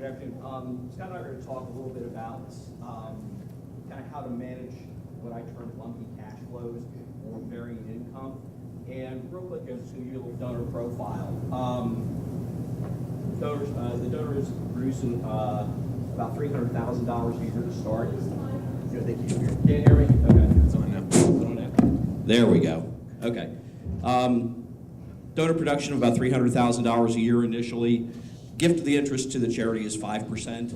Good afternoon. Scott and I are going to talk a little bit about kind of how to manage what I term lumpy cash flows or varying income. And real quick, I'm just going to give you a little donor profile. The donor is producing about $300,000 a year to start. Can't hear me? Okay. It's on now. It's on now. There we go. Okay. Donor production of about $300,000 a year initially. Gift of the interest to the charity is 5%.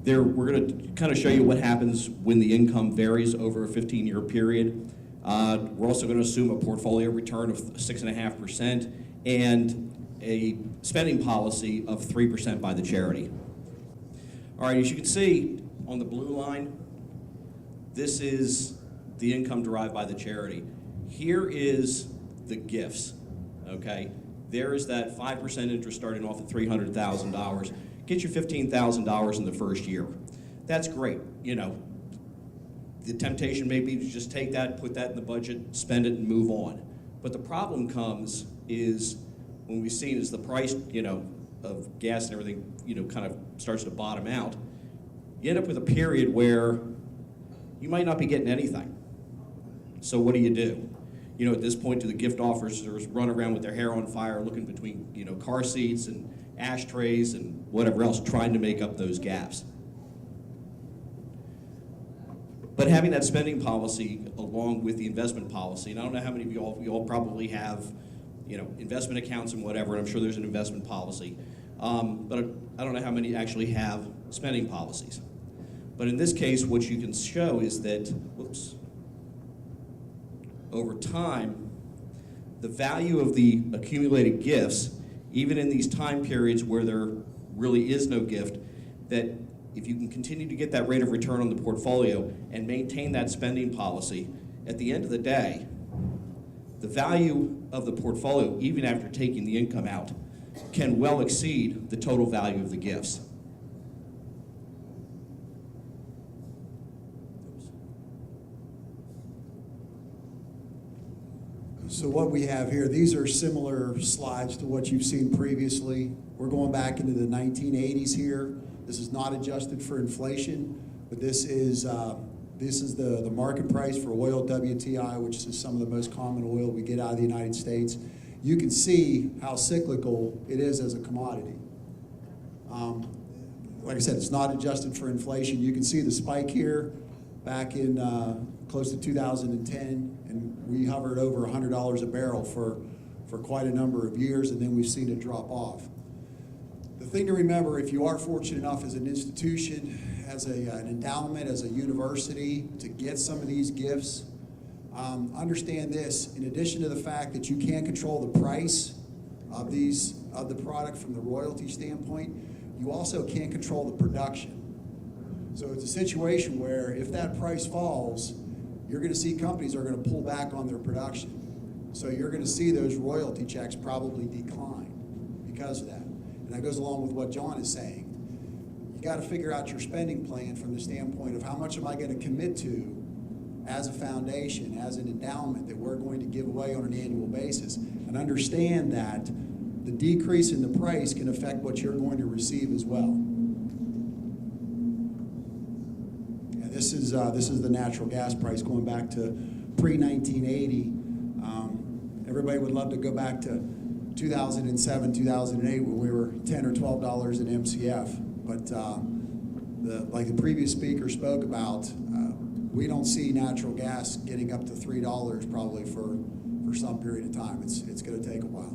We're going to kind of show you what happens when the income varies over a 15-year period. We're also going to assume a portfolio return of 6.5% and a spending policy of 3% by the charity. All right, as you can see on the blue line, this is the income derived by the charity. Here is the gifts, okay? There is that 5% interest starting off at $300,000. Get you $15,000 in the first year. That's great. You know, the temptation may be to just take that, put that in the budget, spend it, and move on. But the problem comes is when we've seen as the price, of gas and everything, kind of starts to bottom out, you end up with a period where you might not be getting anything. So what do? At this point, do the gift officers run around with their hair on fire looking between, car seats and ashtrays and whatever else, trying to make up those gaps? But having that spending policy along with the investment policy, and I don't know how many of you all probably have, investment accounts and whatever, and I'm sure there's an investment policy, but I don't know how many actually have spending policies. But in this case, what you can show is that, over time, the value of the accumulated gifts, even in these time periods where there really is no gift, that if you can continue to get that rate of return on the portfolio and maintain that spending policy, at the end of the day, the value of the portfolio, even after taking the income out, can well exceed the total value of the gifts. So what we have here, these are similar slides to what you've seen previously. We're going back into the 1980s here. This is not adjusted for inflation, but this is the market price for oil WTI, which is some of the most common oil we get out of the United States. You can see how cyclical it is as a commodity. Like I said, it's not adjusted for inflation. You can see the spike here back in close to 2010, and we hovered over $100 a barrel for quite a number of years, and then we've seen it drop off. The thing to remember, if you are fortunate enough as an institution, as an endowment, as a university, to get some of these gifts, understand this: in addition to the fact that you can't control the price of the product from the royalty standpoint, you also can't control the production. So it's a situation where if that price falls, you're going to see companies are going to pull back on their production. So you're going to see those royalty checks probably decline because of that. And that goes along with what John is saying. You got to figure out your spending plan from the standpoint of how much am I going to commit to as a foundation, as an endowment that we're going to give away on an annual basis, and understand that the decrease in the price can affect what you're going to receive as well. This is the natural gas price going back to pre-1980. Everybody would love to go back to 2007, 2008 when we were $10 or $12 an MCF. But like the previous speaker spoke about, we don't see natural gas getting up to $3 probably for some period of time. It's going to take a while.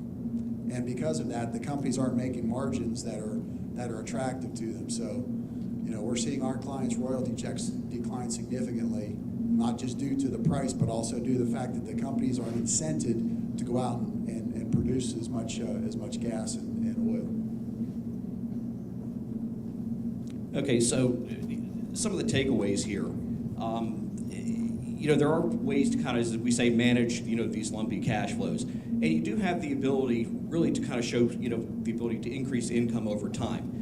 And because of that, the companies aren't making margins that are attractive to them. So, we're seeing our clients' royalty checks decline significantly, not just due to the price, but also due to the fact that the companies aren't incented to go out and produce as much gas and oil. Okay, so some of the takeaways here. There are ways to kind of, as we say, manage, these lumpy cash flows. And you do have the ability really to kind of show, the ability to increase income over time.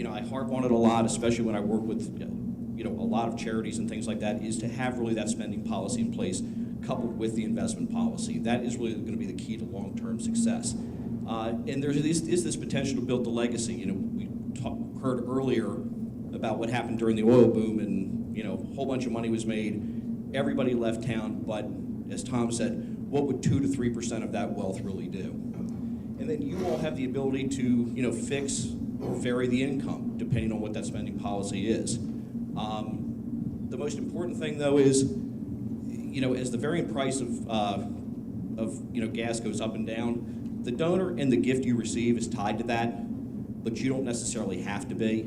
I harp on it a lot, especially when I work with, a lot of charities and things like that, is to have really that spending policy in place coupled with the investment policy. That is really going to be the key to long-term success. And there is this potential to build the legacy. You know, we heard earlier about what happened during the oil boom, and you know, a whole bunch of money was made. Everybody left town, but as Tom said, what would 2 to 3% of that wealth really do? And then you all have the ability to, you know, fix or vary the income depending on what that spending policy is. The most important thing, though, is, you know, as the varying price of you know, gas goes up and down, the donor and the gift you receive is tied to that, but you don't necessarily have to be,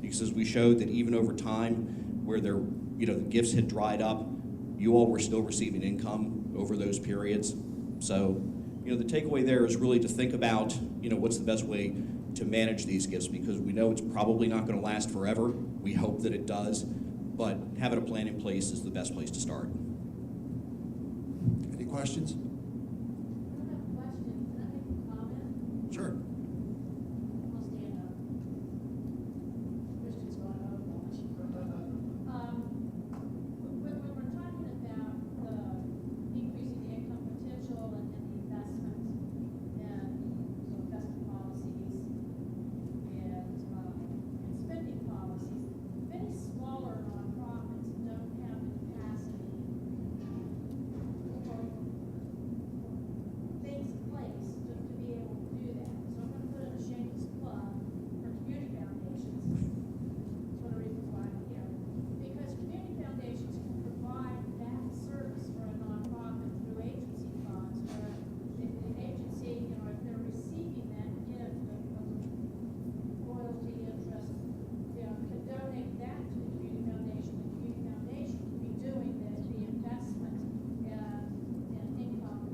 because as we showed that even over time, where there, you know, the gifts had dried up, you all were still receiving income over those periods. So, you know, the takeaway there is really to think about, you know, what's the best way to manage these gifts, because we know it's probably not going to last forever. We hope that it does, but having a plan in place is the best place to start. Any questions? I have a question. Can I make a comment? Sure. I'll stand up. Christian's going over lunch. When we're talking about increasing the income potential and the investment and so investment policies and spending policies, many smaller nonprofits don't have the capacity or things in place to be able to do that. So I'm going to put in a shameless plug for community foundations. That's one of the reasons why I'm here. Because community foundations can provide that service for a nonprofit through agency funds, where if the agency, you know, if they're receiving that gift of royalty interest, you know, can donate that to the community foundation. The community foundation can be doing the investment and income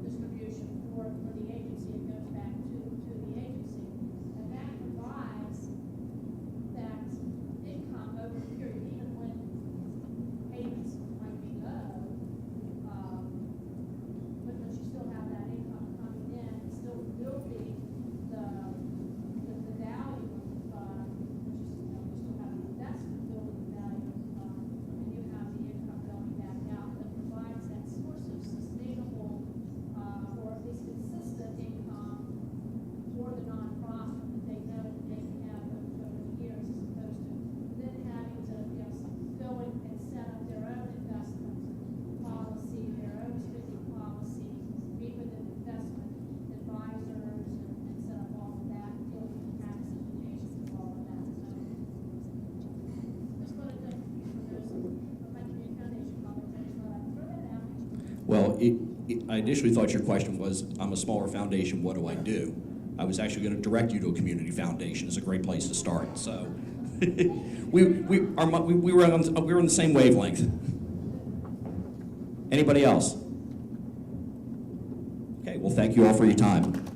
distribution for the agency. It goes back to the agency. And that provides that income over the period, even when payments might be low, but you still have that income coming in, and still building the value of the fund, which is, you know, you still have an investment building the value of the fund, and you have the income going back out that provides that source of sustainable, or at least consistent income for the nonprofit that they know that they can have over the years, as opposed to then having to, you know, go in and set up their own investment policy, their own spending policy, meet with an investment advisors, and set up all of that, deal with the tax implications of all of that. So just wanted to, for those of my community foundation colleagues, I just thought I'd throw that out. Well, I initially thought your question was, I'm a smaller foundation, what do I do? I was actually going to direct you to a community foundation. It's a great place to start. So we were on the same wavelength. Anybody else? Okay, well, thank you all for your time.